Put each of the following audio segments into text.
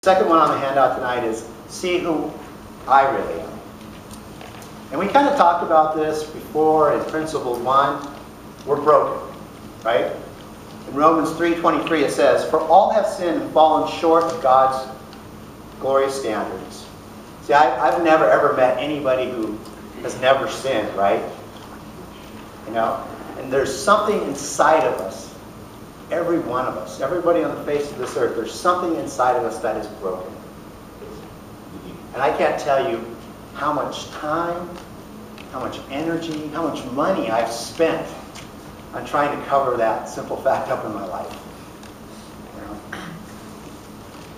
Second one on the handout tonight is see who I really am. And we kind of talked about this before in Principle 1. We're broken, right? In Romans 3:23 it says, "For all have sinned and fallen short of God's glorious standards." See, I've never ever met anybody who has never sinned, right? You know? And there's something inside of us, every one of us, everybody on the face of this earth, there's something inside of us that is broken. And I can't tell you how much time, how much energy, how much money I've spent on trying to cover that simple fact up in my life. You know?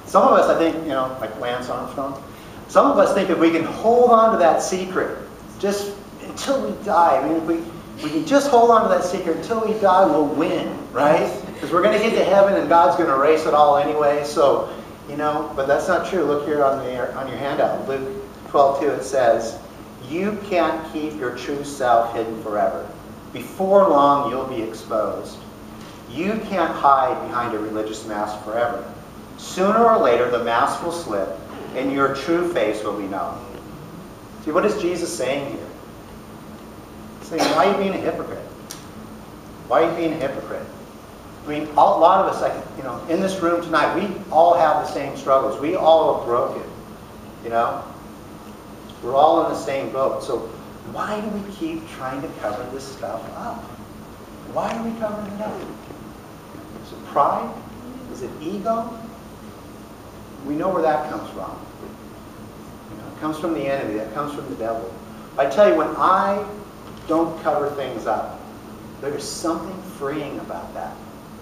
Some of us, I think, you know, like Lance Armstrong, some of us think that we can hold on to that secret just until we die. I mean, if we can just hold on to that secret until we die, we'll win, right? Because we're going to get to heaven and God's going to erase it all anyway. So, you know, but that's not true. Look here on your handout. Luke 12:2, it says, "You can't keep your true self hidden forever. Before long, you'll be exposed. You can't hide behind a religious mask forever. Sooner or later, the mask will slip and your true face will be known." See, what is Jesus saying here? He's saying, why are you being a hypocrite? Why are you being a hypocrite? I mean, a lot of us, like, you know, in this room tonight, we all have the same struggles. We all are broken, you know? We're all in the same boat. So why do we keep trying to cover this stuff up? Why are we covering it up? Is it pride? Is it ego? We know where that comes from. You know, it comes from the enemy. That comes from the devil. I tell you, when I don't cover things up, there's something freeing about that.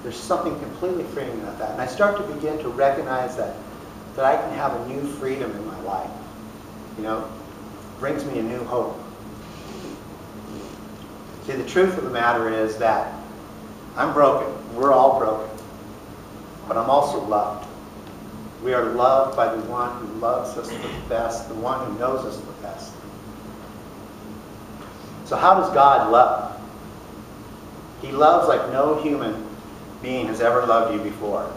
There's something completely freeing about that. And I start to begin to recognize that I can have a new freedom in my life. You know, it brings me a new hope. See, the truth of the matter is that I'm broken. We're all broken. But I'm also loved. We are loved by the one who loves us the best, the one who knows us the best. So how does God love? He loves like no human being has ever loved you before.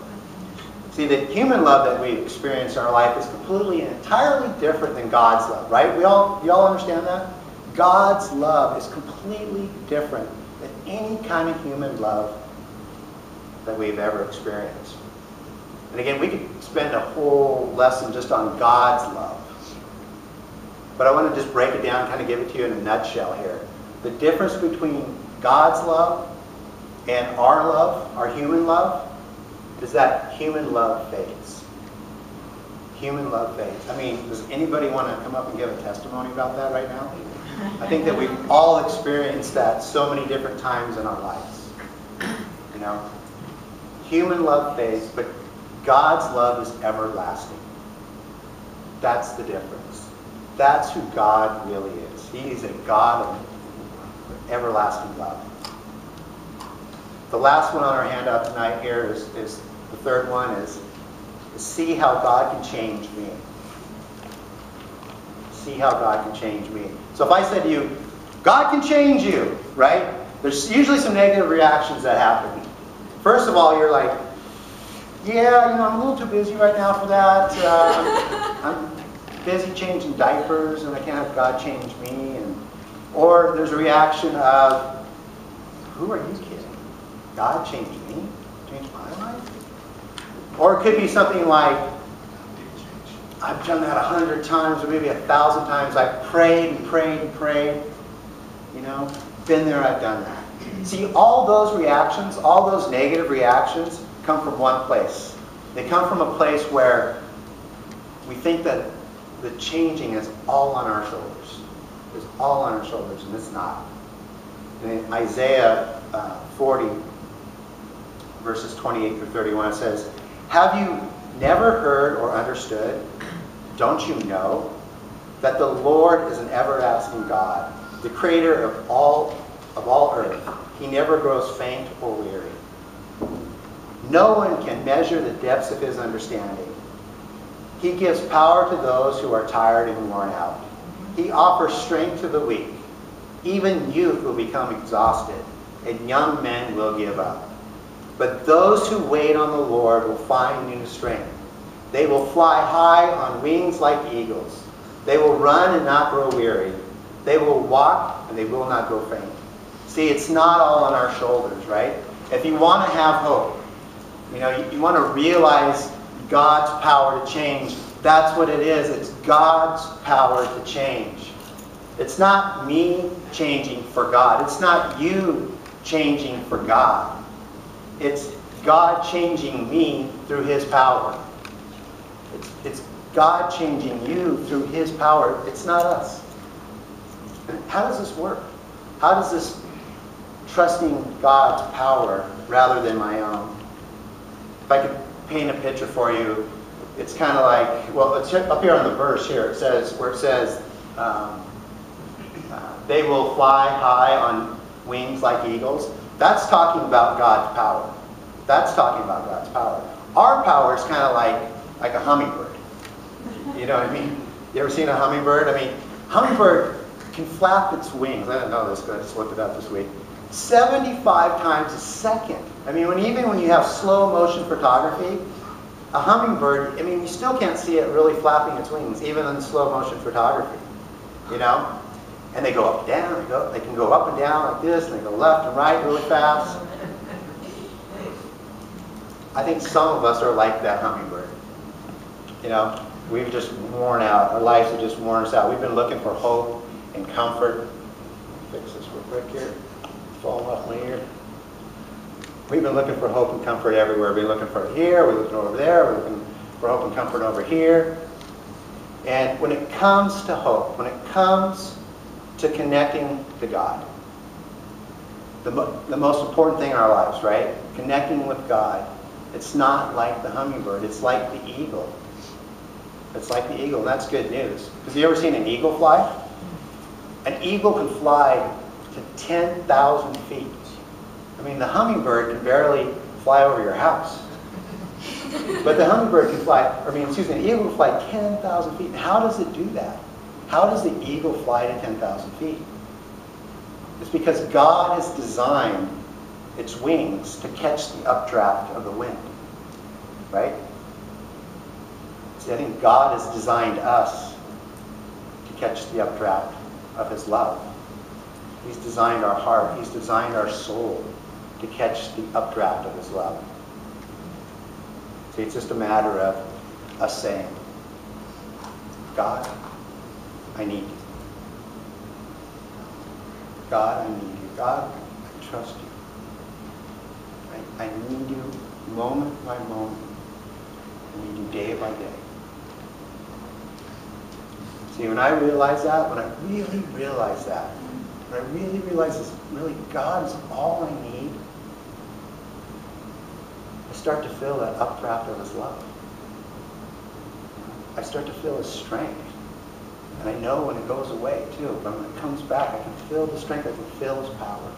See, the human love that we experience in our life is completely and entirely different than God's love, right? You all understand that? God's love is completely different than any kind of human love that we've ever experienced. And again, we could spend a whole lesson just on God's love. But I want to just break it down, kind of give it to you in a nutshell here. The difference between God's love and our love, our human love, is that human love fades. Human love fades. I mean, does anybody want to come up and give a testimony about that right now? I think that we've all experienced that so many different times in our lives. You know? Human love fades, but God's love is everlasting. That's the difference. That's who God really is. He is a God of everlasting love. The last one on our handout tonight here is the third one is see how God can change me. See how God can change me. So if I said to you, God can change you, right? There's usually some negative reactions that happen. First of all, you're like, yeah, you know, I'm a little too busy right now for that. I'm busy changing diapers and I can't have God change me. Or there's a reaction of, who are you kidding? God changed me? Changed my life? Or it could be something like, I've done that 100 times or maybe 1,000 times. I've prayed and prayed and prayed. You know, been there, I've done that. See, all those reactions, all those negative reactions come from one place. They come from a place where we think that the changing is all on our shoulders. It's all on our shoulders, and it's not. In Isaiah 40, verses 28 through 31, it says, "Have you never heard or understood? Don't you know that the Lord is an everlasting God, the creator of all earth? He never grows faint or weary. No one can measure the depths of his understanding. He gives power to those who are tired and worn out. He offers strength to the weak. Even youth will become exhausted, and young men will give up. But those who wait on the Lord will find new strength. They will fly high on wings like eagles. They will run and not grow weary. They will walk and they will not grow faint. See, it's not all on our shoulders, right? If you want to have hope, you want to realize God's power to change. That's what it is. It's God's power to change. It's not me changing for God. It's not you changing for God. It's God changing me through His power. It's God changing you through His power. It's not us. How does this work? How does this trusting God's power rather than my own? If I could paint a picture for you, it's kind of like, well, it's up here on the verse here. It says, they will fly high on wings like eagles. That's talking about God's power. That's talking about God's power. Our power is kind of like a hummingbird. You know what I mean? You ever seen a hummingbird? I mean, hummingbird can flap its wings. I didn't know this, but I just looked it up this week. 75 times a second. I mean, even when you have slow motion photography, a hummingbird, I mean, you still can't see it really flapping its wings, even in slow motion photography. You know? And they go up and down. They can go up and down like this, and they go left and right really fast. I think some of us are like that hummingbird. You know, we've just worn out. Our lives have just worn us out. We've been looking for hope and comfort. Fix this real quick here. It's falling off my ear. We've been looking for hope and comfort everywhere. We've been looking for it here. We're looking over there. We're looking for hope and comfort over here. And when it comes to hope, when it comes to connecting to God, the most important thing in our lives, right? Connecting with God. It's not like the hummingbird. It's like the eagle. It's like the eagle, and that's good news. Have you ever seen an eagle fly? An eagle can fly to 10,000 feet. I mean, the hummingbird can barely fly over your house. But the hummingbird can fly, the eagle can fly 10,000 feet. And how does it do that? How does the eagle fly to 10,000 feet? It's because God has designed its wings to catch the updraft of the wind. Right? See, I think God has designed us to catch the updraft of His love. He's designed our heart. He's designed our soul to catch the updraft of His love. See, it's just a matter of us saying, God, I need you. God, I need you. God, I trust you. I need you moment by moment. I need you day by day. See, when I realize that, when I really realize that, when I really realize this, really God is all I need, I start to feel that updraft of His love. I start to feel His strength. And I know when it goes away, too. But when it comes back, I can feel the strength. I can feel His power.